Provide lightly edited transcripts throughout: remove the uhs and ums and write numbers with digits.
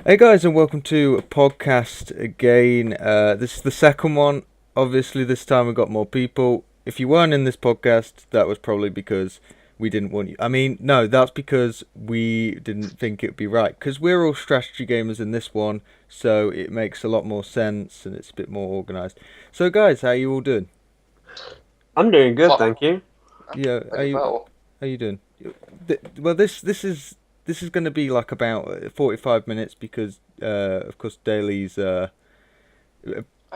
Hey guys, and welcome to a podcast again. This is the second one. Obviously, this time we got more people. If you weren't in this podcast, that was probably because we didn't want you. I mean, no, that's because we didn't think it would be right. Because we're all strategy gamers in this one, so it makes a lot more sense and it's a bit more organised. So, guys, how you all doing? I'm doing good, Well, thank you. Yeah, very well. how you doing? Well, this is going to be like about 45 minutes because, of course, Daly's I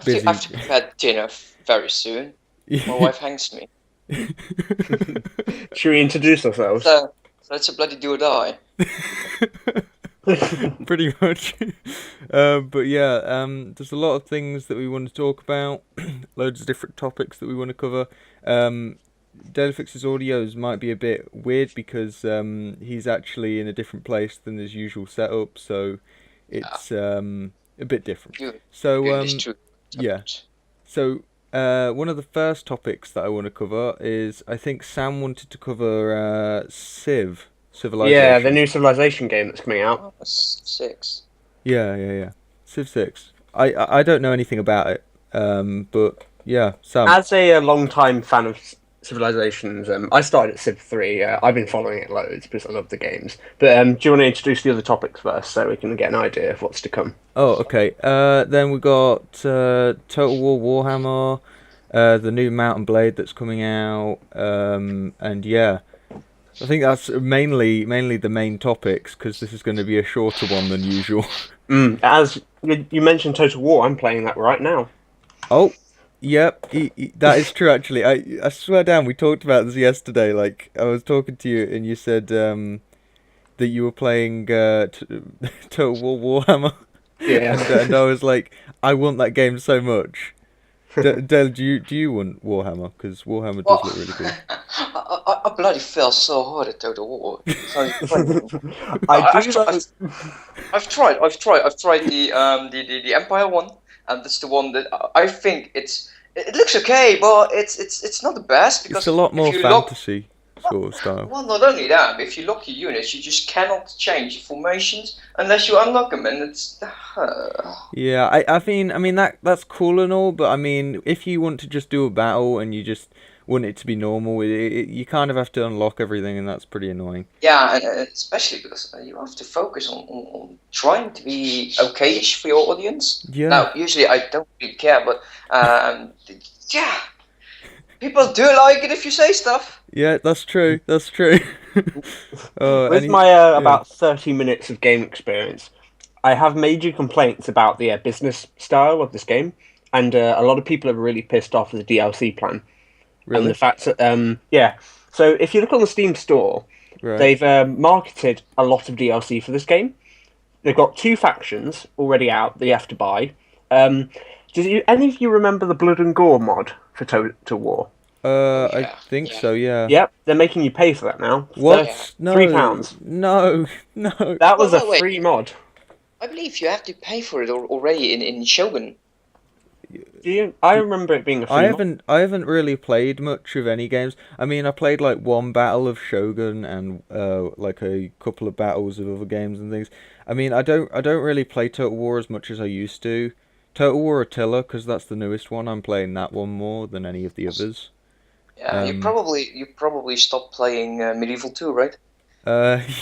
busy. have to prepare dinner very soon. My wife hangs me. Should we introduce ourselves? So it's a bloody do or die. Pretty much. But yeah, there's a lot of things that we want to talk about, loads of different topics that we want to cover. Dailyfix's audios might be a bit weird because he's actually in a different place than his usual setup, so Yeah, it's a bit different. you So doing this too. yeah, so one of the first topics that I want to cover is I think Sam wanted to cover Yeah, the Civilization. new Civilization game that's coming out. Oh, that's 6. Yeah. Civ 6. I don't know anything about it. But yeah, Sam. As a long-time fan of Civilizations, I started at Civ 3. I've been following it loads because I love the games. But do you want to introduce the other topics first so we can get an idea of what's to come? Oh, okay. Then we got Total War Warhammer, the new Mountain Blade that's coming out. And yeah, I think that's mainly the main topics because this is going to be a shorter one than usual. As you mentioned Total War, I'm playing that right now. Oh, yep, that is true. Actually, I swear down, we talked about this yesterday. Like I was talking to you, and you said that you were playing Total War Warhammer, Yeah. and I was like, I want that game so much. Dale, do you want Warhammer? Because Warhammer does Well, look really cool. I bloody fell so hard at Total War. It's not even funny. I I've, do tried, like. I've tried the Empire one, and that's the one that I think it looks okay, but it's not the best It's because a lot if more you look. fantasy sort of style. Well, not only that, but if you lock your units, you just cannot change the formations unless you unlock them, and it's. Yeah, I mean that's cool and all, but I mean if you want to just do a battle and you just want it to be normal, you kind of have to unlock everything, and that's pretty annoying. Yeah, and especially because you have to focus on trying to be okayish for your audience. Yeah, Now, usually I don't really care, but yeah, people do like it if you say stuff. yeah, that's true. That's true. With Any, my yeah, about 30 minutes of game experience, I have major complaints about the business style of this game, and a lot of people are really pissed off with the DLC plan and the really, fact that yeah. So if you look on the Steam store, right. they've marketed a lot of DLC for this game. They've got two factions already out that you have to buy. Um, any of you remember the Blood and Gore mod for Total War? Oh I yeah, think yeah, so. Yeah. Yep, they're making you pay for that now. yeah. What? Three No, pounds. no, no. That was a Wait. free mod. I believe you have to pay for it already in Shogun. Do you? I remember it being a I free mod. haven't really played much of any games. I mean, I played like one battle of Shogun and like a couple of battles of other games and things. I mean, I don't really play Total War as much as I used to. Total War Attila, because that's the newest one. I'm playing that one more than any of the others. Yeah, Um, you probably stopped playing Medieval 2, right?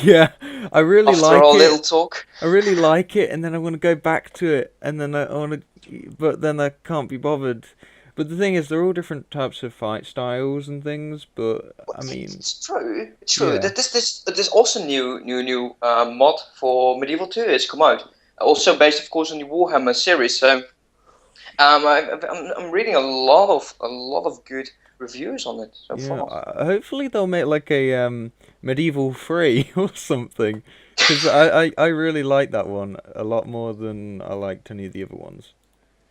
yeah, I really After like our little it. talk. I really like it, and then I want to go back to it, and then I want to, but then I can't be bothered. But the thing is, they're all different types of fight styles and things. But Well, I mean, it's true. It's true. yeah, That this also new mod for Medieval 2 has come out. Also based, of course, on the Warhammer series. So I'm reading a lot of good reviews on it so yeah. far. Hopefully they'll make like a medieval free or something, because I really like that one a lot more than I liked any of the other ones.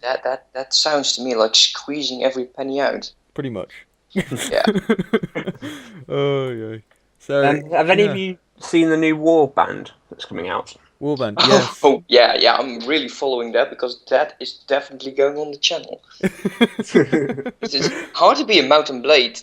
That sounds to me like squeezing every penny out. Pretty much. Yeah. Oh yeah. So Have any of yeah, you seen the new War Band that's coming out? Warband. Oh, Yes. oh yeah. I'm really following that because that is definitely going on the channel. It's hard to be a Mountain Blade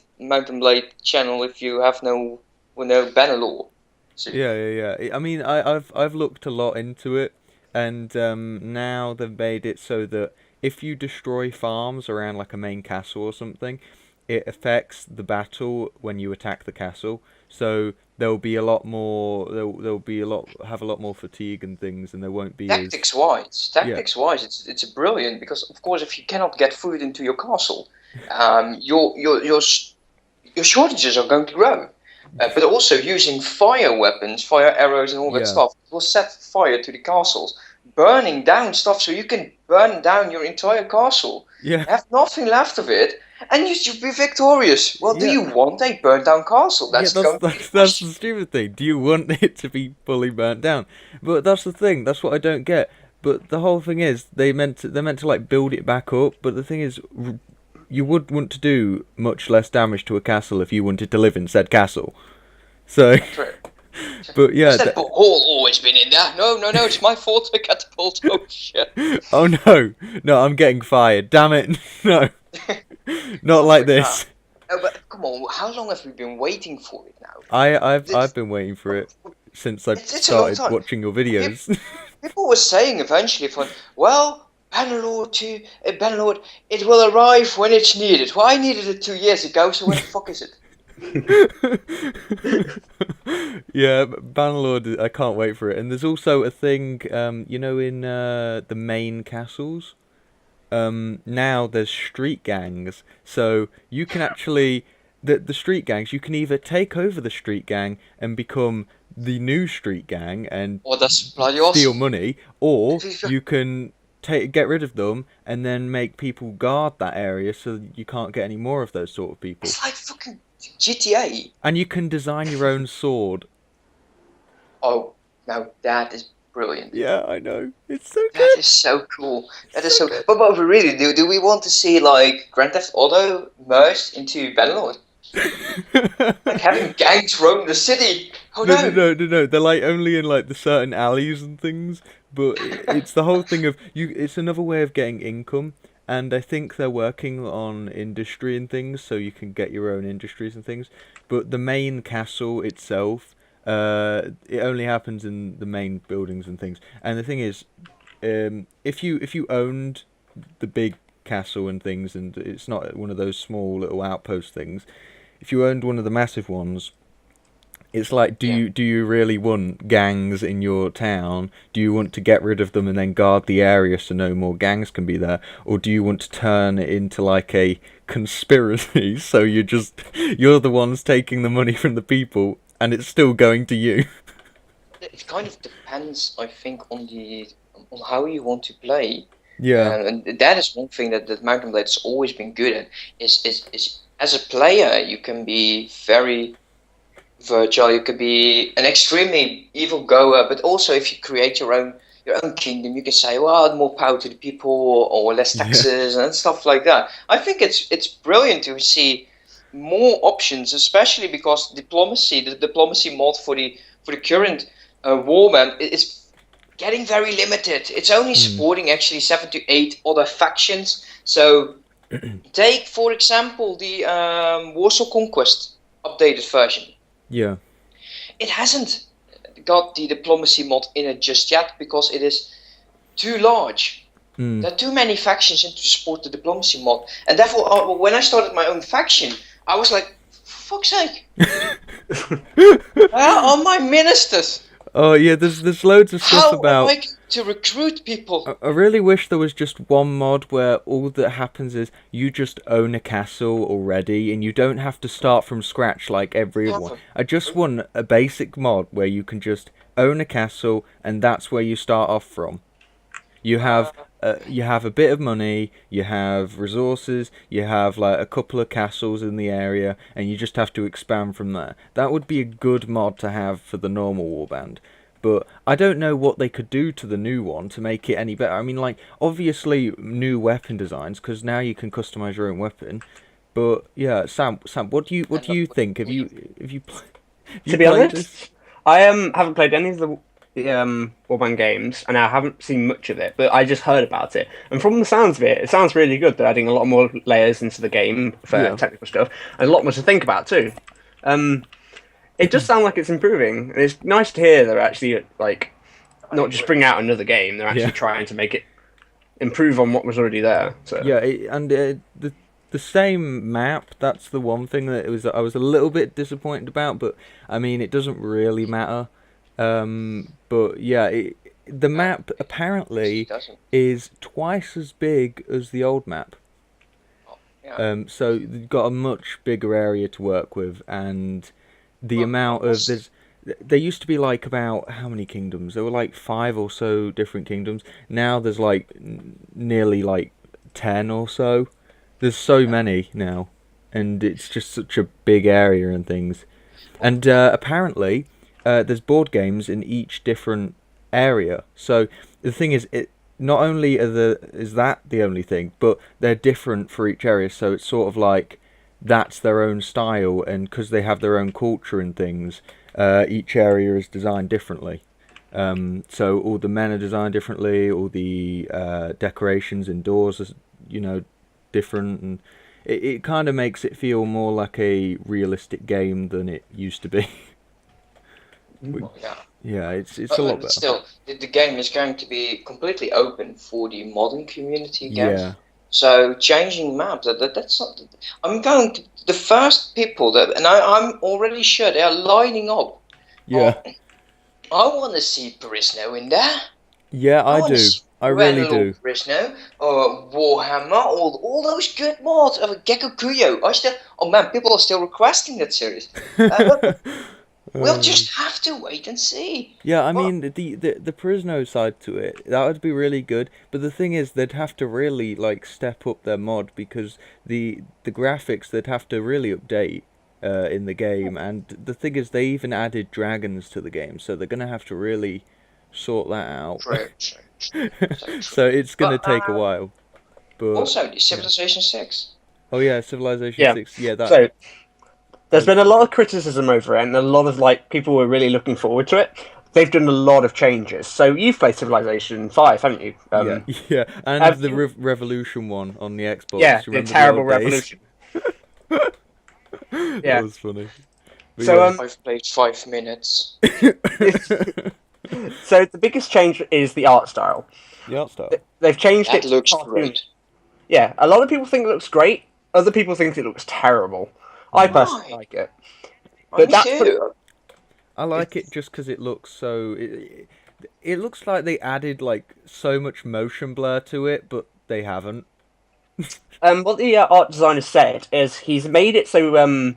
channel if you have no banner lore. So Yeah. I mean, I've looked a lot into it. And now they've made it so that if you destroy farms around like a main castle or something, it affects the battle when you attack the castle. So there'll be a lot more. There'll be have a lot more fatigue and things, and there won't be as yeah. Tactics wise, it's brilliant because of course if you cannot get food into your castle, your shortages are going to grow. But also using fire weapons, fire arrows, and all that stuff will set fire to the castles, burning down stuff so you can burn down your entire castle. Yeah. Have nothing left of it, and you should be victorious. Well, do you want a burnt down castle? That's the stupid thing. Do you want it to be fully burnt down? But that's the thing. That's what I don't get. But the whole thing is, they're meant to like build it back up. But the thing is, you would want to do much less damage to a castle if you wanted to live in said castle. So. True. But yeah, has that hole always been in there? No, it's my fault. I catapult. Oh shit! Oh no, I'm getting fired. Damn it, no, not like this. Oh, but come on, how long have we been waiting for it now? I've been waiting for it since I started watching your videos. People were saying eventually, well, Bannerlord, it will arrive when it's needed. Well, I needed it 2 years ago, so when the fuck is it? Yeah, Bannerlord, I can't wait for it. And there's also a thing, in the main castles, now there's street gangs, so you can actually, the street gangs, you can either take over the street gang and become the new street gang and steal money, or you can get rid of them and then make people guard that area so you can't get any more of those sort of people. It's like fucking GTA. And you can design your own sword. Oh, now that is brilliant. Yeah, I know. It's so good. That is so cool. That is so. But really, do we want to see like Grand Theft Auto merged into Bannerlord? Like having gangs roam the city. Oh no. No. They're like only in like the certain alleys and things. But it's the whole thing of you. It's another way of getting income. And I think they're working on industry and things, so you can get your own industries and things. But the main castle itself, it only happens in the main buildings and things. And the thing is, if you owned the big castle and things, and it's not one of those small little outpost things, if you owned one of the massive ones, it's like, do you really want gangs in your town? Do you want to get rid of them and then guard the area so no more gangs can be there? Or do you want to turn it into like a conspiracy so you're the ones taking the money from the people and it's still going to you? It kind of depends, I think, on how you want to play. Yeah. And that is one thing that Mountain Blade has always been good at, is as a player you can be very virtual, you could be an extremely evil goer, but also if you create your own kingdom, you can say, well, more power to the people, or less taxes and stuff like that. I think it's brilliant to see more options, especially because the diplomacy mod for the current warband is getting very limited. It's only supporting actually 7 to 8 other factions. So take, for example, the Warsaw Conquest updated version. Yeah. It hasn't got the diplomacy mod in it just yet because it is too large. There are too many factions in to support the diplomacy mod. And therefore, when I started my own faction, I was like, for fuck's sake. Where are my ministers? Oh yeah, there's loads of stuff about... How am I to recruit people? I really wish there was just one mod where all that happens is you just own a castle already and you don't have to start from scratch like every other one. I just want a basic mod where you can just own a castle and that's where you start off from. You have a bit of money, you have resources, you have like a couple of castles in the area, and you just have to expand from there. That would be a good mod to have for the normal warband. But I don't know what they could do to the new one to make it any better. I mean, like, obviously new weapon designs, because now you can customize your own weapon. But yeah, Sam, what do you think? Have you to be honest, I haven't played any of the Warband games, and I haven't seen much of it, but I just heard about it. And from the sounds of it, it sounds really good. They're adding a lot more layers into the game for technical stuff, and a lot more to think about too. It does sound like it's improving, and it's nice to hear they're actually like not just bring out another game. They're actually trying to make it improve on what was already there. So yeah, the same map. That's the one thing that I was a little bit disappointed about, but I mean it doesn't really matter. But yeah, the map apparently is twice as big as the old map. So you've got a much bigger area to work with, and the amount of there used to be like about how many kingdoms? There were like 5 or so different kingdoms. Now there's like nearly like 10 or so. There's so many now, and it's just such a big area and things. And apparently, there's board games in each different area. So the thing is, not only is that the only thing, but they're different for each area. So it's sort of like that's their own style, and because they have their own culture and things, each area is designed differently. So all the men are designed differently, all the decorations indoors are, different, and it kind of makes it feel more like a realistic game than it used to be. Yeah, it's a lot better. Still, the game is going to be completely open for the modern community again. Yeah. So changing maps, that's not. I'm going to the first people and I'm already sure they are lining up. Yeah. I want to see Perisno in there. Yeah, I do. I really do. Perisno, or Warhammer, all those good mods of Gecko Kuyo. Oh man, people are still requesting that series. We'll just have to wait and see. Yeah, I mean the Perisno side to it, that would be really good. But the thing is, they'd have to really like step up their mod, because the graphics they'd have to really update in the game. And the thing is, they even added dragons to the game, so they're gonna have to really sort that out. True. So it's gonna take a while. But also, the Civilization 6. Oh yeah, Civilization 6. Yeah, that. So there's been a lot of criticism over it, and a lot of people were really looking forward to it. They've done a lot of changes. So you've played Civilization 5, haven't you? Yeah, and the Revolution one on the Xbox. Yeah, the terrible Revolution. That was funny. But so I've played 5 minutes. So the biggest change is the art style. The art style. They've changed it. That looks great. Yeah, a lot of people think it looks great. Other people think it looks terrible. I personally like it. But me too. I like it just because it looks so. It looks like they added like so much motion blur to it, but they haven't. What the art designer said is he's made it so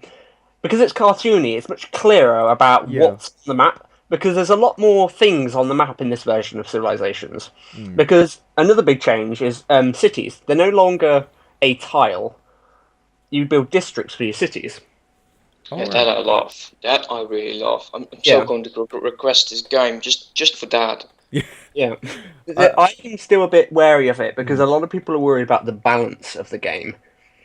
because it's cartoony, it's much clearer about what's on the map. Because there's a lot more things on the map in this version of Civilizations. Because another big change is cities. They're no longer a tile. You build districts for your cities. Yeah, that I love. That I really love. I'm still going to request this game just for that. Yeah. I'm still a bit wary of it, because a lot of people are worried about the balance of the game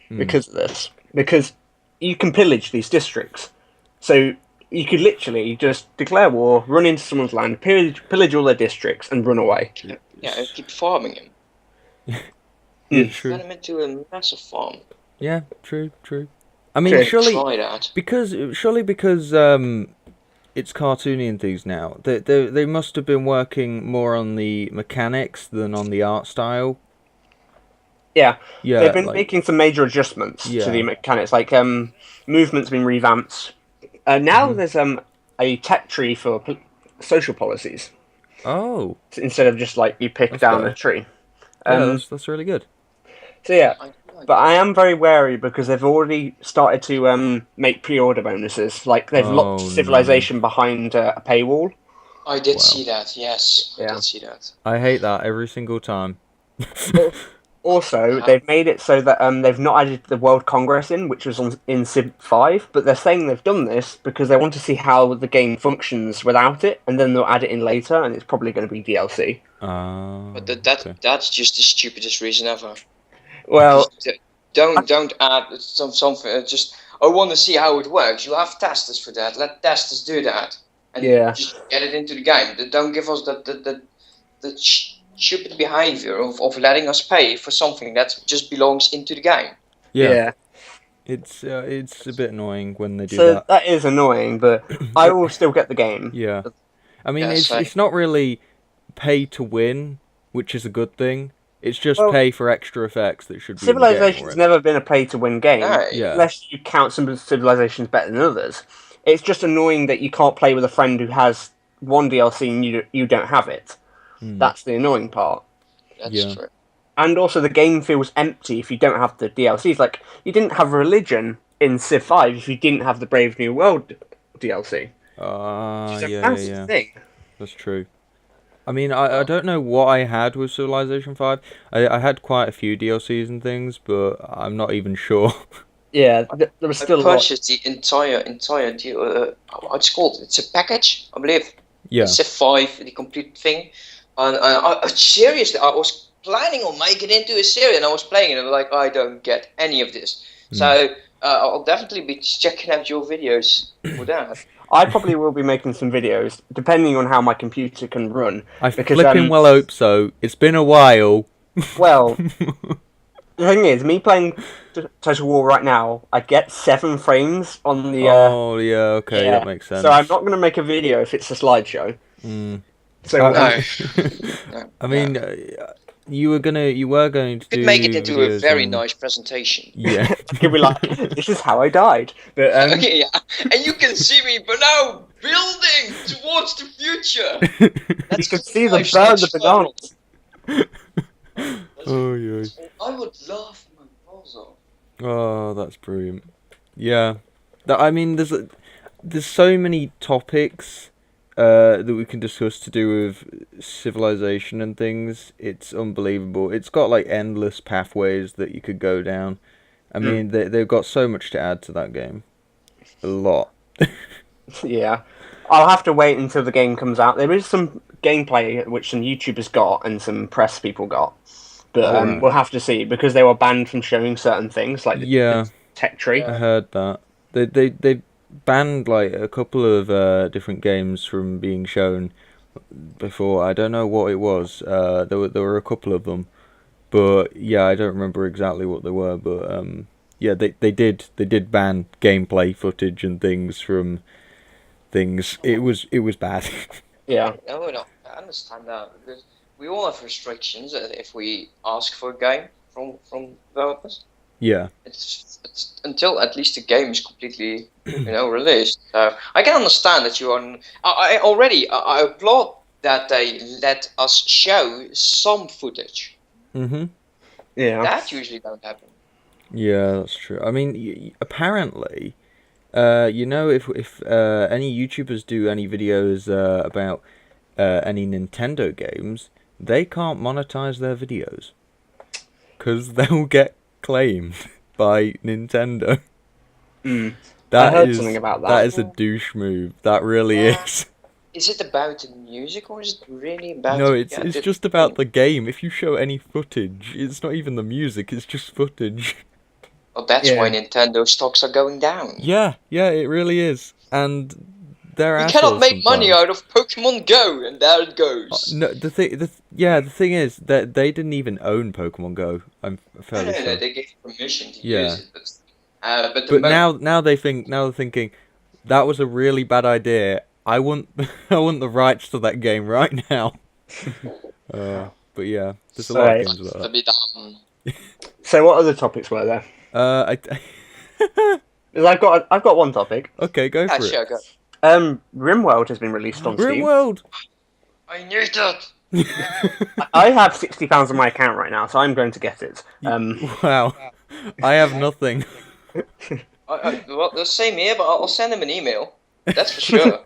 because of this. Because you can pillage these districts. So you could literally just declare war, run into someone's land, pillage all their districts, and run away. Yeah, and keep farming him. True. Turn him into a massive farm. Yeah, true. I mean, surely because it's cartoony and things now. They must have been working more on the mechanics than on the art style. Yeah. They've been making some major adjustments to the mechanics. Like movement's been revamped. Now there's a tech tree for social policies. Oh. Instead of just you pick down a tree. That's really good. So yeah. But I am very wary because they've already started to make pre-order bonuses. Like they've locked Civilization behind a paywall. I did see that. Yes, I did see that. I hate that every single time. Also, they've made it so that they've not added the World Congress which was in Civ 5, but they're saying they've done this because they want to see how the game functions without it, and then they'll add it in later, and it's probably going to be DLC. But that's just the stupidest reason ever. Well, don't add something. Just I want to see how it works. You have testers for that. Let testers do that, and just get it into the game. Don't give us the stupid behavior of letting us pay for something that just belongs into the game. Yeah. It's a bit annoying when they do that. So that is annoying, but I will still get the game. Yeah. I mean, it's not really pay to win, which is a good thing. It's just Well, pay for extra effects that should be in the game Civilization's already. never been a pay-to-win game, No. Yeah. unless you count some civilizations better than others. It's just annoying that you can't play with a friend who has one DLC and you don't have it. That's the annoying part. That's true. And also, the game feels empty if you don't have the DLCs. Like, you didn't have religion in Civ 5 if you didn't have the Brave New World DLC. Yeah. Thing. That's true. I mean, I don't know what I had with Civilization 5. I had quite a few DLCs and things, but I'm not even sure. Yeah, there was still a lot. I purchased the entire deal. What's it called? It's a package, I believe. Yeah. Civ 5, the complete thing. And I seriously, I was planning on making it into a series, and I was playing it, and I was like, I don't get any of this. So I'll definitely be checking out your videos for that. I probably will be making some videos, depending on how my computer can run. I flipping well hope so. It's been a while. Well, the thing is, me playing Total War right now, I get 7 frames on the... oh, yeah, okay, that makes sense. So I'm not going to make a video if it's a slideshow. So No. I mean, you were going to You could make it into a very nice presentation. Yeah. It could be like, this is how I died. But, Okay, yeah. And you can see me, but now building towards the future. you can see them burn the bananas. Oh, yeah. I would laugh my balls off. Oh, that's brilliant. Yeah. I mean, there's so many topics that we can discuss to do with civilization and things. It's unbelievable. It's got like endless pathways that you could go down. I mean, they've got so much to add to that game. A lot. Yeah. I'll have to wait until the game comes out. There is some gameplay which some YouTubers got and some press people got. But we'll have to see, because they were banned from showing certain things, like the tech tree. I heard that. They banned like a couple of different games from being shown before. I don't know what it was. There were a couple of them, but yeah, I don't remember exactly what they were. But yeah, they did ban gameplay footage and things from things. It was bad. Yeah. No, I understand that, because we all have restrictions if we ask for a game from developers. Yeah. It's until at least the game is completely, released. So I can understand that you are. I applaud that they let us show some footage. Mhm. Yeah. That usually don't happen. Yeah, that's true. I mean, apparently, if any YouTubers do any videos about any Nintendo games, they can't monetize their videos because they'll get claimed by Nintendo. I heard something about that. That is a douche move. That really is. Is it about the music, or is it really about? No, it's just about the game. If you show any footage, it's not even the music. It's just footage. Well, that's why Nintendo stocks are going down. Yeah, it really is, and they're We assholes cannot make money sometimes. out of Pokemon Go, and there it goes. No, the thing is that they didn't even own Pokemon Go. I'm fairly No, sure. they gave permission to Yeah. use it, but But now they're thinking that was a really bad idea. I want the rights to that game right now. But yeah, there's a lot of games like to be done. So what other topics were there? that. 'Cause I've got one topic. Okay, go for it. Sure, go. RimWorld has been released on Steam. RimWorld. I knew that. I have £60 on my account right now, so I'm going to get it. Wow, I have nothing. Well, the same here, but I'll send him an email. That's for sure.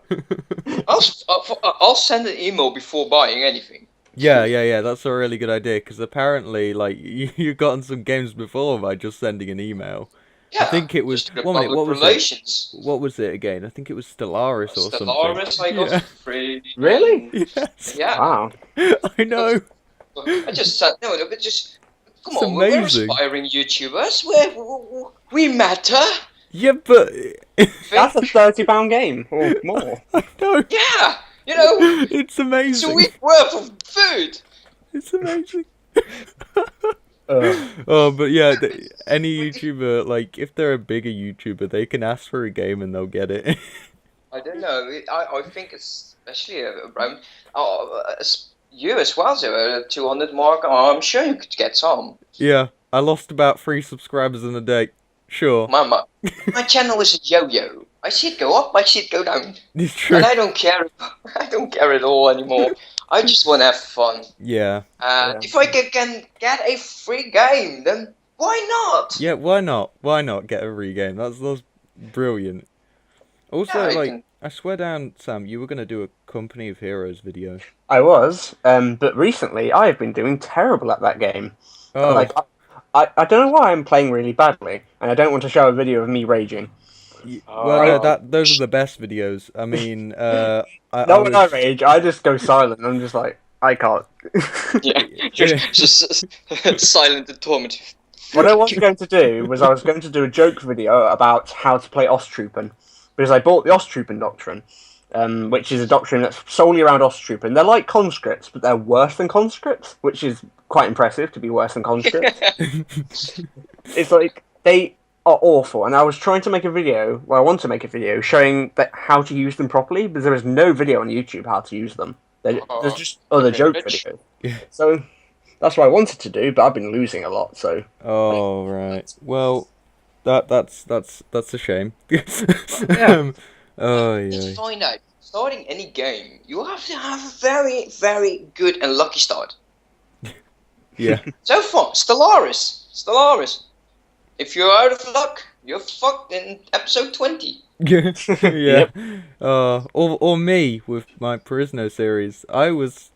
I'll send an email before buying anything. Yeah. That's a really good idea because apparently, like, you've gotten some games before by just sending an email. Yeah, I think it was. just the 1 minute, what public was relations. it? What was it again? I think it was Stellaris or something. Stellaris, I got free. Really? Yes. Yeah. Wow. I know. I just said no, but just come It's on. We're amazing. aspiring YouTubers. We matter. Yeah, but That's a £30 game or more. I know. Yeah, It's it's amazing. a week worth of food. It's amazing. Oh, but yeah, any YouTuber, like, if they're a bigger YouTuber, they can ask for a game and they'll get it. I don't know. I think especially around you as well, so 200 mark. I'm sure you could get some. Yeah, I lost about 3 subscribers in a day. Sure. My channel is a yo-yo. I see it go up, I see it go down. It's true. And I don't care. I don't care at all anymore. I just want to have fun. Yeah. If I can get a free game, then why not? Yeah, why not? Why not get a regame? That's brilliant. Also, Yeah, I swear down, Sam, you were going to do a Company of Heroes video. I was, but recently I have been doing terrible at that game. Oh. Like, I don't know why I'm playing really badly, and I don't want to show a video of me raging. Well, no, those are the best videos. I mean, when I rage, I just go silent. I'm just like, I can't. Yeah, just silent and tormented. What I was going to do was I was going to do a joke video about how to play Osttroopen, because I bought the Osttroopen doctrine, which is a doctrine that's solely around Osttroopen. They're like conscripts, but they're worse than conscripts, which is quite impressive to be worse than conscripts. It's like, they are awful, and I was trying to make a video, well, I want to make a video showing how to use them properly, but there is no video on YouTube how to use them. There's just other joke videos. So that's what I wanted to do, but I've been losing a lot, so... Oh, right. Well, that's a shame. Yeah. Oh, yeah. Let's find out. Starting any game, you have to have a very, very good and lucky start. Yeah. So far, Stellaris. If you're out of luck, you're fucked in episode 20. Yeah. Or me with my Perisno series. I was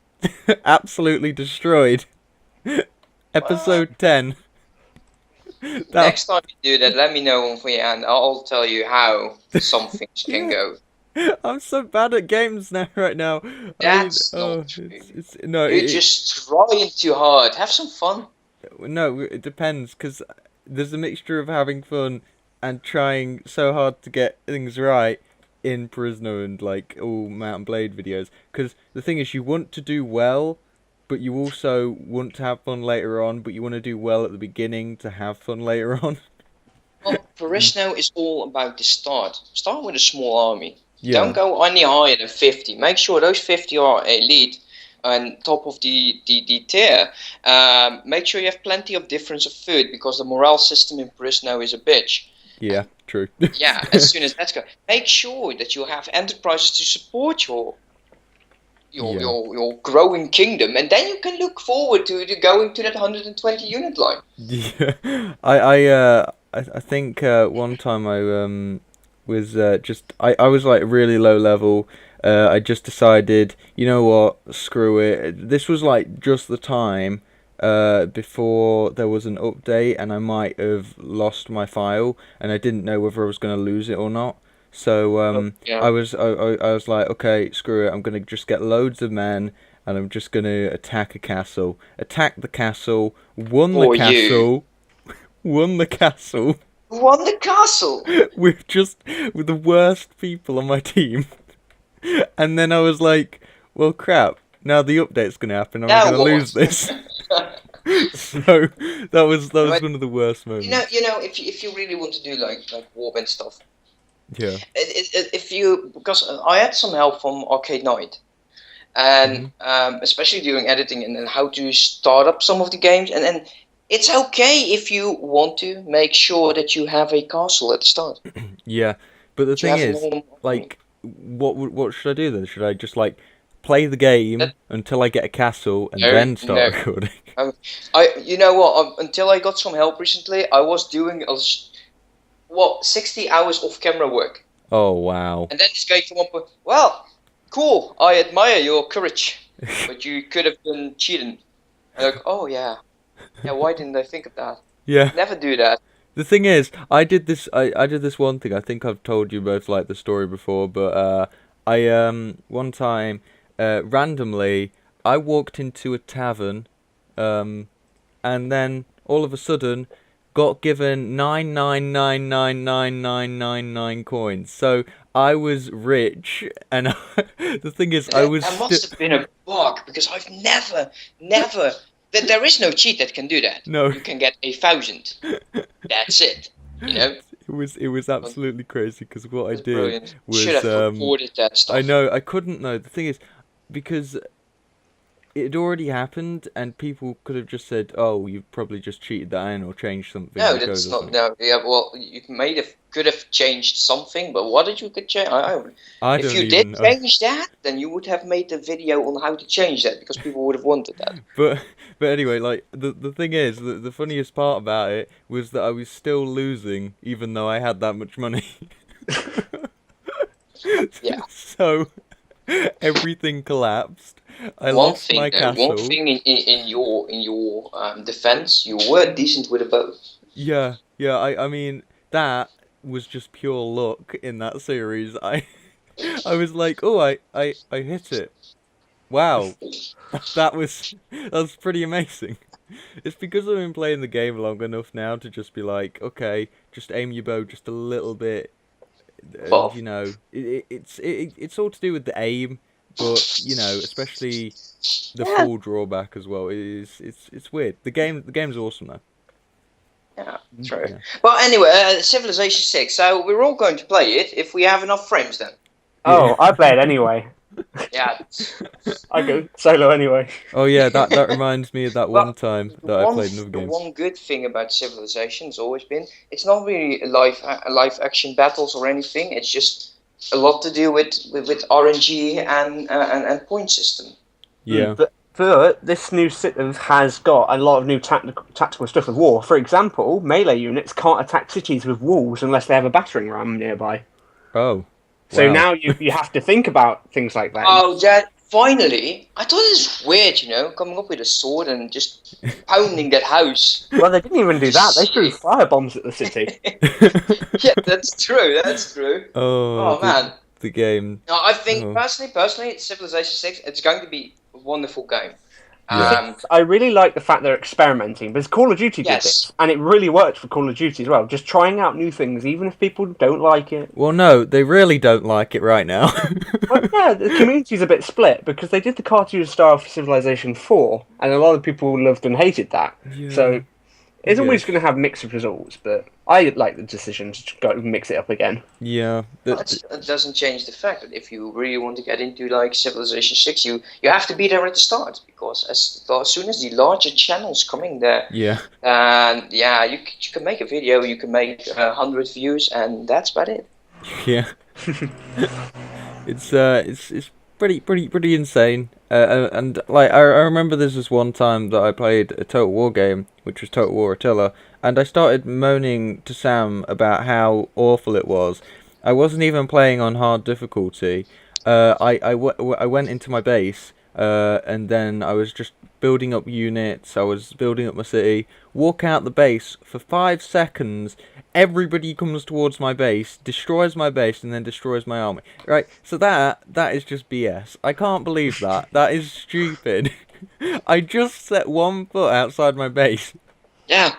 absolutely destroyed. Episode 10. Next time you do that, let me know and I'll tell you how some things can go. I'm so bad at games right now. That's not true. You're just trying too hard. Have some fun. No, it depends, because there's a mixture of having fun and trying so hard to get things right in Perisno and like all Mount and Blade videos. Because the thing is, you want to do well, but you also want to have fun later on, but you want to do well at the beginning to have fun later on. Well, Perisno is all about the start. Start with a small army. Yeah. Don't go any higher than 50. Make sure those 50 are elite and top of the tier. Make sure you have plenty of difference of food, because the morale system in Perisno is a bitch. Yeah, true. Yeah, as soon as that's go. Make sure that you have enterprises to support your growing kingdom, and then you can look forward to going to that 120 unit line. Yeah, I think one time I was I was like really low level. I just decided, you know what, screw it. This was like just the time before there was an update, and I might have lost my file, and I didn't know whether I was going to lose it or not. So I was like, okay, screw it. I'm gonna just get loads of men, and I'm just gonna attack a castle. Attack the castle. Won the castle. Won the castle. Won the castle. with the worst people on my team. And then I was like, well, crap. Now the update's gonna happen. I'm gonna lose this. So that was one of the worst moments. You know, if you really want to do like Warband stuff. Yeah. Because I had some help from Arcade Knight, and especially during editing and how to start up some of the games, and it's okay if you want to make sure that you have a castle at the start. Yeah, but the thing is, like, what should I do then? Should I just like play the game until I get a castle and then start recording? You know what? Until I got some help recently, I was doing 60 hours of camera work. Oh, wow. And then this guy came up with, well, cool, I admire your courage, but you could have been cheating. I'm like, oh, yeah. Yeah, why didn't I think of that? Yeah. Never do that. The thing is, I did this one thing. I think I've told you both like the story before, but I one time randomly I walked into a tavern, and then all of a sudden got given 9999999 coins. So I was rich, and the thing is, I was. That must have been a bug, because I've never. There is no cheat that can do that. No. You can get 1,000. That's it. You know. It was absolutely crazy, because what I did brilliant. was Should have reported that stuff. I know I couldn't know. The thing is, because it had already happened, and people could have just said, "Oh, you've probably just cheated that in or changed something No, in the code or that's not. something." No, yeah. Well, you could have changed something, but what did you could change? I If don't you even did know. change that, then you would have made a video on how to change that because people would have wanted that. But anyway, like the thing is, the funniest part about it was that I was still losing, even though I had that much money. Yeah. So everything collapsed. I One lost thing, my though, one castle. thing in your defense, you were decent with a bow. Yeah, yeah. I mean that was just pure luck in that series. I was like, oh, I hit it. Wow, that's pretty amazing. It's because I've been playing the game long enough now to just be like, okay, just aim your bow just a little bit, and Well, it's all to do with the aim, but especially the yeah, fall drawback as well. It's weird. The game's awesome though. yeah, true. Yeah. Well, anyway, Civilization 6. So we're all going to play it if we have enough frames then. Yeah. Oh, I play it anyway. Yeah. I go solo anyway. Oh yeah, that reminds me of that one Well, time the that I played another the game. one good thing about Civilization has always been it's not really live action battles or anything. It's just a lot to do with RNG and point system. Yeah. But this new system has got a lot of new tactical stuff with war. For example, melee units can't attack cities with walls unless they have a battering ram nearby. Oh. So Wow. now you have to think about things like that. Oh, that finally! I thought it was weird, coming up with a sword and just pounding that house. Well, they didn't even do that. They threw firebombs at the city. Yeah, that's true. That's true. Oh, Oh man. the game. No, I think Oh. personally, Civilization 6, it's going to be a wonderful game. Yeah. I really like the fact they're experimenting, because Call of Duty did Yes. this, and it really worked for Call of Duty as well. Just trying out new things, even if people don't like it. Well, no, they really don't like it right now. Well, yeah, the community's a bit split, because they did the cartoon style for Civilization 4, and a lot of people loved and hated that. Yeah. So it's always Yes. going to have mixed results, but I like the decision to go mix it up again. Yeah. It doesn't change the fact that if you really want to get into like Civilization 6, you have to be there at the start because as soon as the larger channels coming there, Yeah. and yeah, you can make a video, you can make 100 views, and that's about it. Yeah. It's pretty insane. And like I remember there's this one time that I played a Total War game, which was Total War Attila, and I started moaning to Sam about how awful it was. I wasn't even playing on hard difficulty. I went into my base, and then I was just building up units. I was building up my city. Walk out the base for 5 seconds. Everybody comes towards my base, destroys my base, and then destroys my army. Right, so that is just BS. I can't believe that. That is stupid. I just set 1 foot outside my base. Yeah,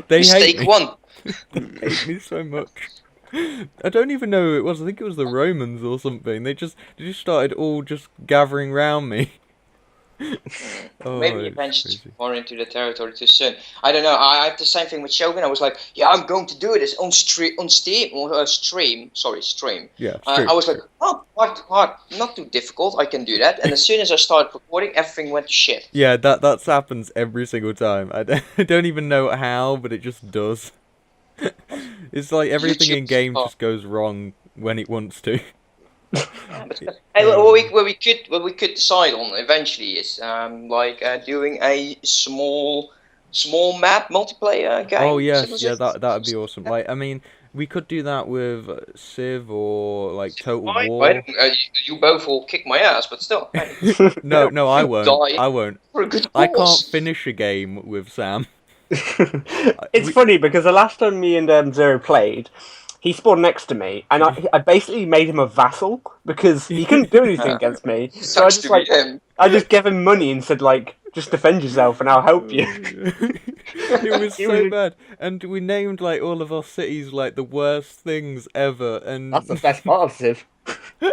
They mistake hate me. one. They hate me so much. I don't even know who it was. I think it was the Romans or something. They just started all just gathering round me. Oh, Maybe it's eventually crazy. more into the territory too soon. I don't know. I had the same thing with Shogun. I was like, yeah, I'm going to do it on Steam or stream. Sorry, stream. Yeah, I was like, oh, what? Not too difficult. I can do that. And as soon as I started recording, everything went to shit. yeah, that happens every single time. I don't even know how, but it just does. It's like everything in game just goes wrong when it wants to. Yeah, but, hey, what we could decide on eventually is doing a small map multiplayer game. Oh yes, yeah, that'd be awesome. Like, I mean, we could do that with Civ or like Total War. You both will kick my ass, but still. No, I won't. Die I won't. for a good I can't cause. finish a game with Sam. It's funny because the last time me and Zero played, he spawned next to me, and I basically made him a vassal because he couldn't do anything against me. So I just gave him money and said like, just defend yourself and I'll help you. It was so bad, and we named like all of our cities like the worst things ever, and That's the best part of Civ. Yeah,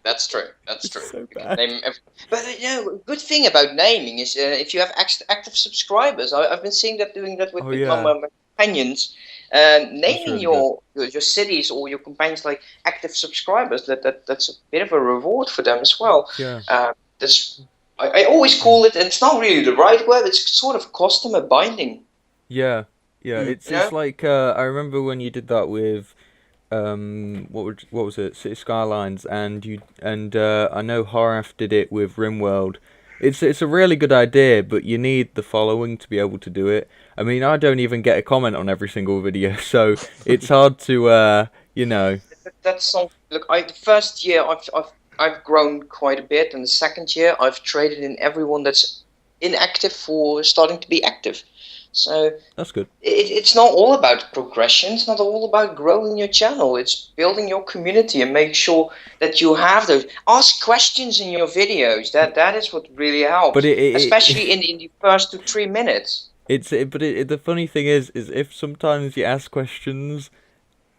that's true. That's true. so You can bad. name but good thing about naming is if you have active subscribers. I've been seeing that doing that with my companions. Naming really your cities or your companions like active subscribers. That's a bit of a reward for them as well. Yeah. That's I always call it, and it's not really the right word. It's sort of customer binding. Yeah, yeah. It's You know? it's like I remember when you did that with what was it, City Skylines, and I know Horaf did it with RimWorld. It's a really good idea, but you need the following to be able to do it. I mean, I don't even get a comment on every single video, so it's hard to you know. That's something. Look, the first year I've grown quite a bit, and the second year I've traded in everyone that's inactive for starting to be active. So That's good. it's not all about progression. It's not all about growing your channel. It's building your community and make sure that you have those. Ask questions in your videos. That is what really helps, But especially in the first 2-3 minutes. The funny thing is if sometimes you ask questions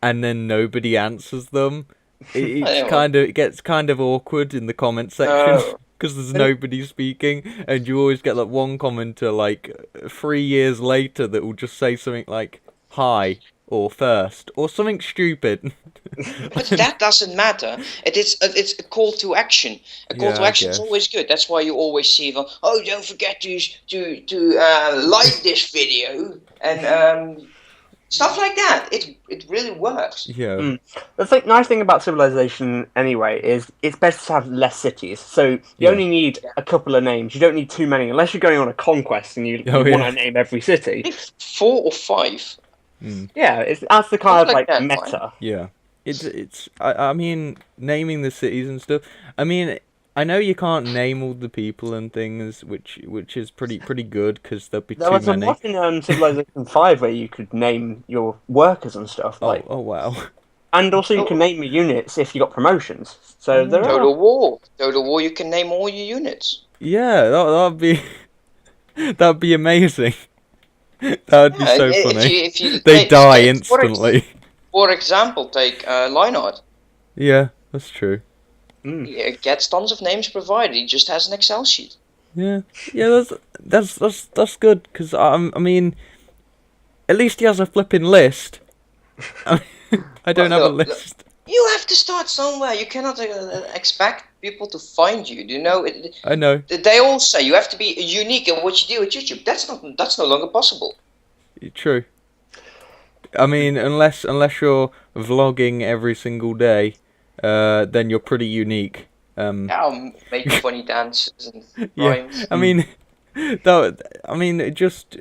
and then nobody answers them, it gets kind of awkward in the comment section No. because there's nobody speaking, and you always get like one commenter like 3 years later that will just say something like "hi" or "first" or something stupid. But that doesn't matter. It's a call to action. A call Yeah, to I action is guess. always good. That's why you always see them. Oh, don't forget to like this video and stuff like that. It really works. Yeah. The nice thing about Civilization, anyway, is it's best to have less cities. So you Yeah. only need a couple of names. You don't need too many, unless you're going on a conquest and you Oh, want yeah. to name every city. 4 or 5. Yeah, that's the kind of Something like that, meta. Yeah. I mean, naming the cities and stuff. I mean, I know you can't name all the people and things, which is pretty good because there'll be There too was a many. mod in Civilization 5 where you could name your workers and stuff. Oh wow. And also you can name your units if you got promotions. So there are... Total War. You can name all your units. Yeah, that'd be that'd be amazing. That'd be so funny. If you They die instantly. For example, take Lionheart. Yeah, that's true. He gets tons of names provided. He just has an Excel sheet. Yeah, that's good because I mean, at least he has a flipping list. I don't have a list. You have to start somewhere. You cannot expect people to find you. You know, I know. they all say you have to be unique in what you do at YouTube. That's no longer possible. True. I mean, unless you're vlogging every single day, then you're pretty unique. I'll make funny dances and Yeah, rhymes. I mean, just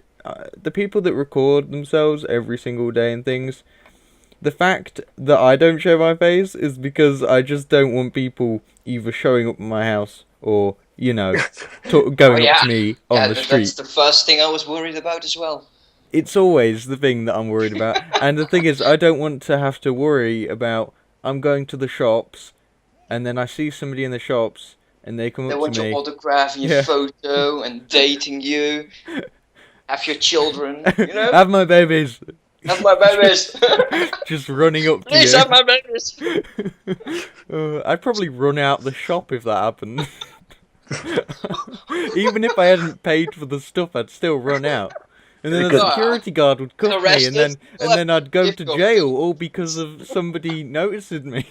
the people that record themselves every single day and things. The fact that I don't show my face is because I just don't want people either showing up at my house or, you know, going up to me on the street. That's the first thing I was worried about as well. It's always the thing that I'm worried about. And the thing is, I don't want to have to worry about, I'm going to the shops, and then I see somebody in the shops, and they come They up want to me. your autograph and your photo and dating you. Have your children, you know? Have my babies. Have my babies. Just running up to Please you. have my babies. I'd probably run out the shop if that happened. Even if I hadn't paid for the stuff, I'd still run out. And then the security guard would cuff me, and then I'd go to jail, all because of somebody noticing me.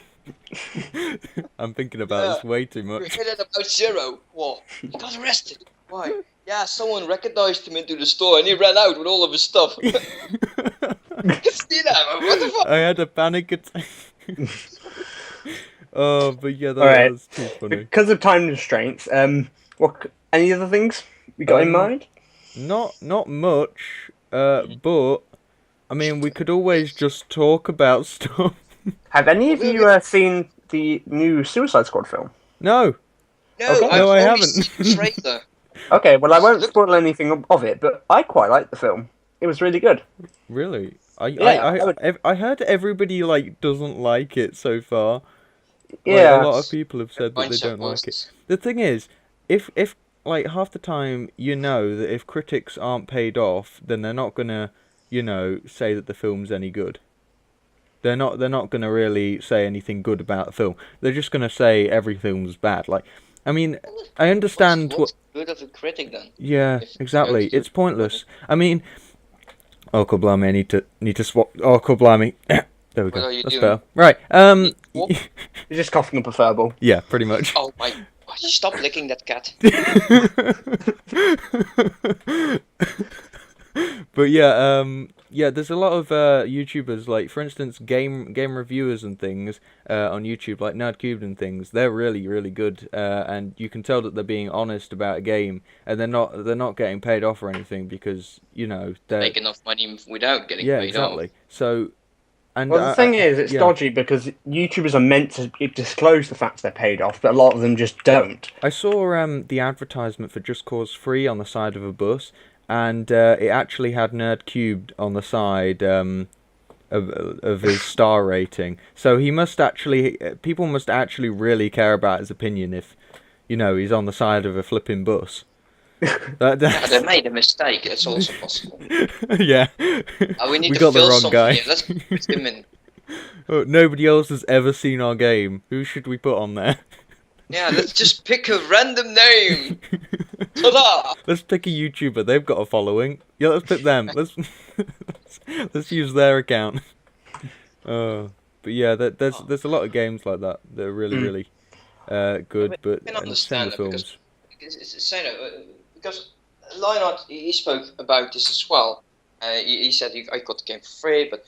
I'm thinking about this way too You're much. hit at about 0. What? He got arrested. Why? Yeah, someone recognized him into the store and he ran out with all of his stuff. You can see that, man. What the fuck? I had a panic attack. Oh, but yeah, Alright. was too funny. Because of time constraints, any other things we got in mind? Not much, but I mean, we could always just talk about stuff. Have any of you seen the new Suicide Squad film? No. No, Okay. I've No, I only haven't. seen the trailer. Okay, well I won't spoil anything of it, but I quite liked the film. It was really good. Really? Yeah, I heard everybody doesn't like it so far. Yeah. A lot of people have said that they don't like it. The thing is, if half the time you know that if critics aren't paid off, then they're not gonna, say that the film's any good. They're not gonna really say anything good about the film. They're just gonna say every film's bad. I mean, I understand What's good of a critic then? Yeah, If exactly. you go to- It's pointless. I mean, oh, God blimey, I need to swap. Oh, God blimey. There we go. What are you That's doing? better. Right. What? You're just coughing up a furball. Yeah, pretty much. Oh my Stop licking that cat. But yeah, there's a lot of YouTubers, like for instance, game reviewers and things on YouTube, like Nerdcubed and things. They're really really good, and you can tell that they're being honest about a game, and they're not getting paid off or anything because they're Make enough money without getting yeah, paid exactly. off. So, and Well, the thing is, it's yeah. dodgy because YouTubers are meant to disclose the fact they're paid off, but a lot of them just don't. I saw the advertisement for Just Cause 3 on the side of a bus, and it actually had Nerd Cubed on the side of his star rating. So people must actually really care about his opinion if, he's on the side of a flipping bus. They made a mistake. That's also possible. Yeah. We need We to got the fill wrong something guy. here. Let's put him in. Oh, nobody else has ever seen our game. Who should we put on there? Yeah, let's just pick a random name. Ta-da! Let's pick a YouTuber. They've got a following. Yeah, let's pick them. Let's use their account. But yeah, there's a lot of games like that that are really really good. But I can and same understand with that films. because Leonard he spoke about this as well. He said I got the game for free, but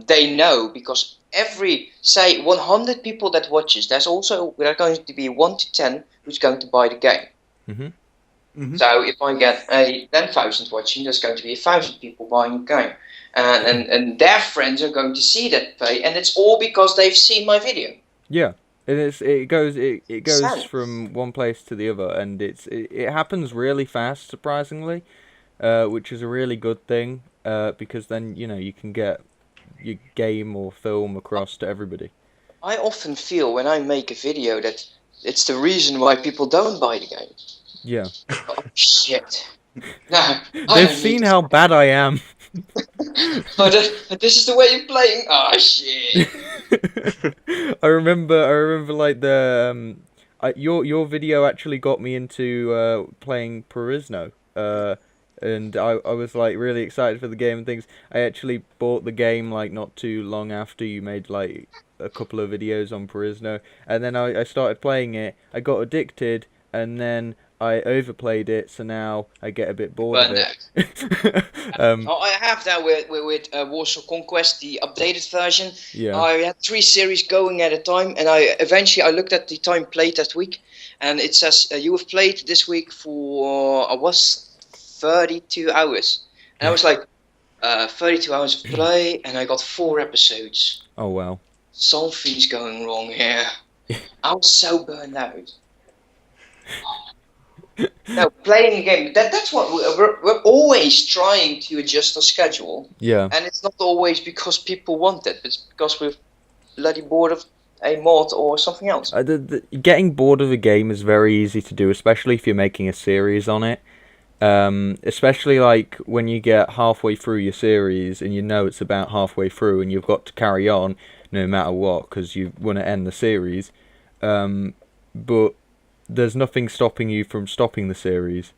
they know because every say 100 people that watches, there are going to be 1 to 10 who's going to buy the game. Mhm. Mhm. So if I get 10,000 watching, there's going to be 1,000 people buying the game, and their friends are going to see that play, and it's all because they've seen my video. Yeah. It goes Sense. from one place to the other, and it happens really fast, surprisingly, which is a really good thing, because then you can get your game or film across to everybody. I often feel when I make a video that it's the reason why people don't buy the game. Yeah, Oh shit! No, I they've don't seen need how bad I am. this is the way you're playing. Oh shit! I remember like the your video actually got me into playing Purisno. And I was like really excited for the game and things. I actually bought the game like not too long after you made like a couple of videos on Purisno, and then I started playing it. I got addicted, and then I overplayed it, so now I get a bit bored of it. I have that with Warsaw Conquest, the updated version. Yeah. I had 3 series going at a time, and I looked at the time played that week, and it says you have played this week for 32 hours, and I was like, 32 hours of play, and I got 4 episodes. Oh wow. Something's going wrong here. I was so burned out. No, playing a game, that's what we're always trying to adjust our schedule. Yeah. And it's not always because people want it, it's because we're bloody bored of a mod or something else. Getting bored of a game is very easy to do, especially if you're making a series on it. Especially like when you get halfway through your series and it's about halfway through and you've got to carry on no matter what because you want to end the series. But there's nothing stopping you from stopping the series,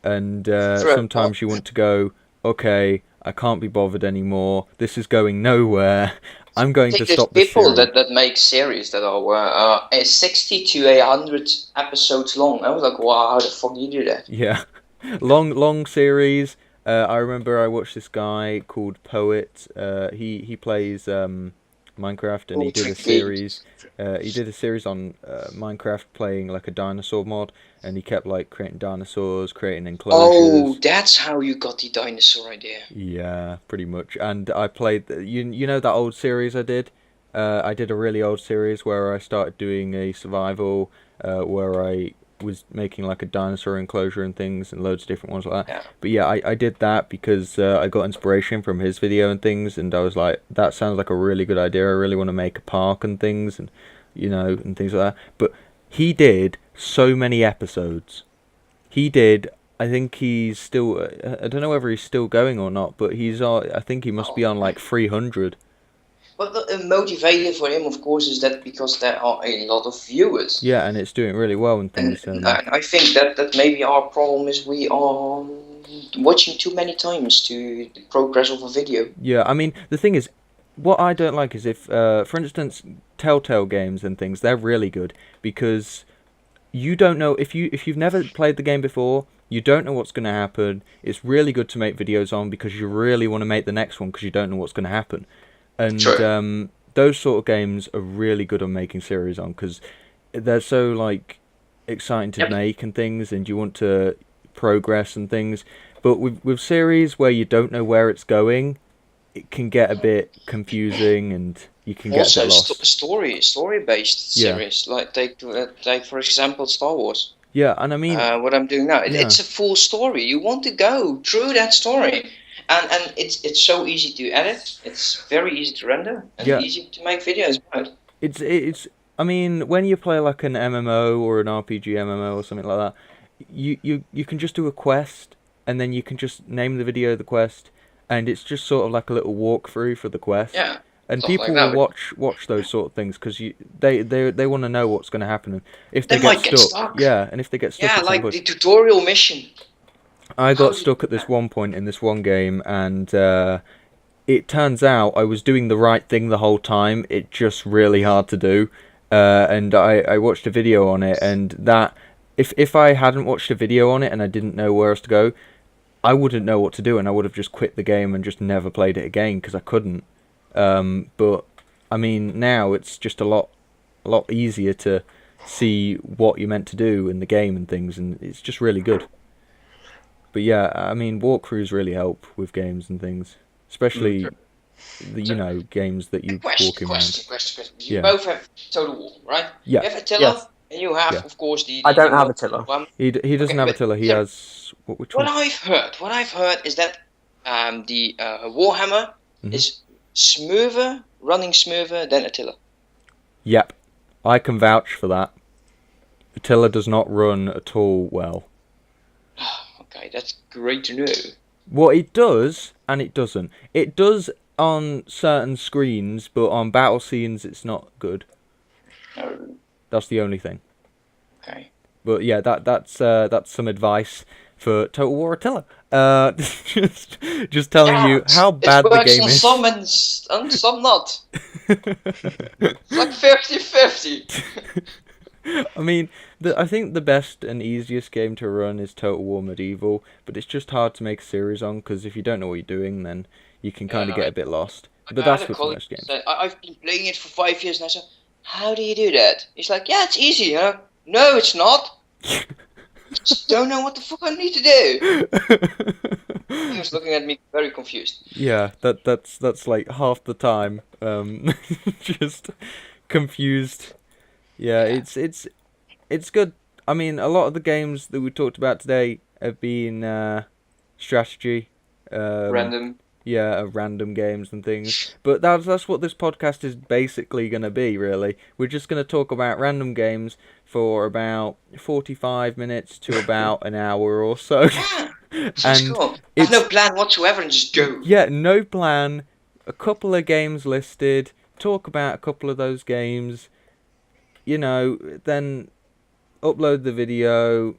and sometimes you want to go, okay, I can't be bothered anymore, this is going nowhere, I'm going to stop the series. There's people that make series that are 60 to 100 episodes long. I was like, wow, how the fuck do you do that? Yeah. long series. I remember I watched this guy called Poet. He plays Minecraft, and he did a series. He did a series on Minecraft playing like a dinosaur mod, and he kept like creating dinosaurs, creating enclosures. Oh, that's how you got the dinosaur idea. Yeah, pretty much. And I played you know that old series I did. I did a really old series where I started doing a survival, where I was making like a dinosaur enclosure and things and loads of different ones like that. Yeah. But yeah, I did that because I got inspiration from his video and things, and I was like, that sounds like a really good idea. I really want to make a park and things, and and things like that. But he did so many episodes. I think he's still, I don't know whether he's still going or not, but I think he must be on like 300. But the motivator for him, of course, is that because there are a lot of viewers. Yeah, and it's doing really well and things. And I think that maybe our problem is we are watching too many times to the progress of a video. Yeah, I mean, the thing is, what I don't like is if, for instance, Telltale games and things, they're really good because you don't know if you've never played the game before. You don't know what's going to happen. It's really good to make videos on because you really want to make the next one because you don't know what's going to happen. And Sure. Those sort of games are really good on making series on because they're so like exciting to make and things, and you want to progress and things. But with series where you don't know where it's going, it can get a bit confusing and you can get a bit lost. Story based series, like take for example Star Wars. Yeah, and I mean, what I'm doing now, it's a full story. You want to go through that story, and it's so easy to edit. It's very easy to render and easy to make videos about. It's. I mean, when you play like an MMO or an RPG MMO or something like that, you can just do a quest, and then you can just name the video the quest, and it's just sort of like a little walkthrough for the quest. Yeah. And people will watch those sort of things because they want to know what's going to happen. And if they might get get stuck, stuck. yeah, and if they get stuck, yeah, like the tutorial mission. I got stuck at this one point in this one game, and it turns out I was doing the right thing the whole time. It's just really hard to do, and I watched a video on it, and that if I hadn't watched a video on it and I didn't know where else to go, I wouldn't know what to do, and I would have just quit the game and just never played it again because I couldn't. But I mean, now it's just a lot easier to see what you're meant to do in the game and things, and it's just really good. But yeah, I mean, walkthroughs really help with games and things, especially games that you walking around. Question. You both have Total War, right? Yeah. You have Attila, and you have, of course, the. I don't have Attila. He doesn't have Attila. He has which one? What I've heard is that the Warhammer is running smoother than Attila. Yep, I can vouch for that. Attila does not run at all well. Okay, that's great to know. Well, it does, and it doesn't. It does on certain screens, but on battle scenes, it's not good. No. That's the only thing. Okay. But yeah, that's some advice for Total War Attila. Just telling you how bad the game is. Some and some not. It's like 50-50. I mean, I think the best and easiest game to run is Total War Medieval, but it's just hard to make a series on because if you don't know what you're doing, then you can kind of get a bit lost. But that's with most games. I've been playing it for 5 years, and I said, "How do you do that?" He's like, "Yeah, it's easy, you know." No, it's not. Just don't know what the fuck I need to do. He was looking at me very confused. Yeah, that's like half the time. Just confused. Yeah, it's good. I mean, a lot of the games that we talked about today have been strategy, Random. Yeah, random games and things. But that's what this podcast is basically going to be, really. We're just going to talk about random games for about 45 minutes to about an hour or so. Yeah, that's cool. Have no plan whatsoever and just go. Yeah, no plan. A couple of games listed. Talk about a couple of those games. Then upload the video.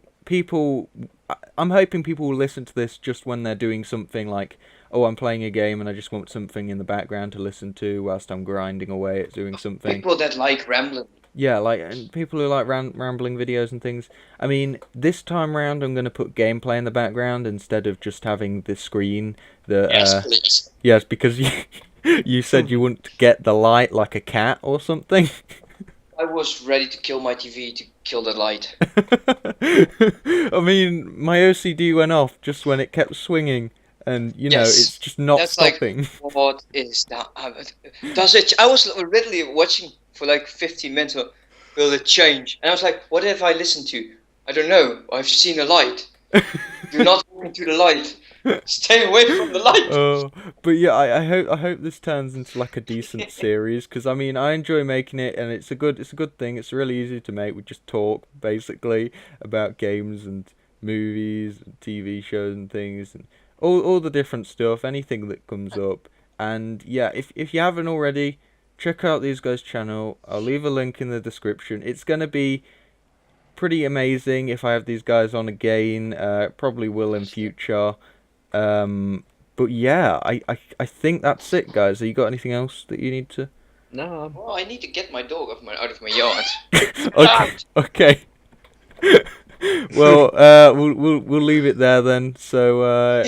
I'm hoping people will listen to this just when they're doing something like, oh, I'm playing a game and I just want something in the background to listen to whilst I'm grinding away at doing something. People that like rambling. Yeah, and people who like rambling videos and things. I mean, this time round I'm going to put gameplay in the background instead of just having the screen. Yes, please. Yes, because you said you wouldn't get the light like a cat or something. I was ready to kill my TV to kill the light. I mean, my OCD went off just when it kept swinging. And, it's just not stopping. Like, what is that? Does it? I was literally watching for like 15 minutes. Will it change? And I was like, what if I listen to? I don't know. I've seen a light. Do not walk into the light. Stay away from the light. But yeah, I hope this turns into like a decent series because I mean I enjoy making it and it's a good thing. It's really easy to make. We just talk basically about games and movies and TV shows and things and all the different stuff, anything that comes up. And yeah, if you haven't already, check out these guys' channel. I'll leave a link in the description. It's gonna be pretty amazing if I have these guys on again. Probably will in future. But yeah, I think that's it, guys. Have you got anything else that you need to? No. Well, I need to get my dog out of my yard. Okay. Well, we'll leave it there then. So,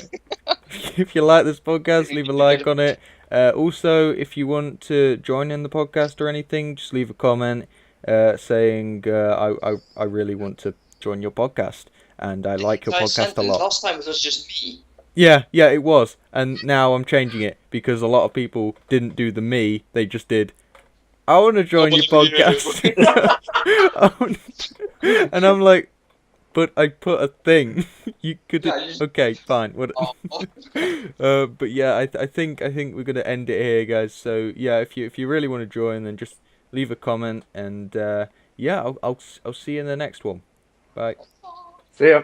if you like this podcast, leave a like on it. Also, if you want to join in the podcast or anything, just leave a comment saying I really want to join your podcast and I like your podcast a lot. Last time it was just me. Yeah, it was, and now I'm changing it because a lot of people didn't do the me; they just did. I want to join your podcast, and I'm like, but I put a thing. You could. Okay, fine. What? But yeah, I think we're gonna end it here, guys. So yeah, if you really want to join, then just leave a comment, and yeah, I'll see you in the next one. Bye. See ya.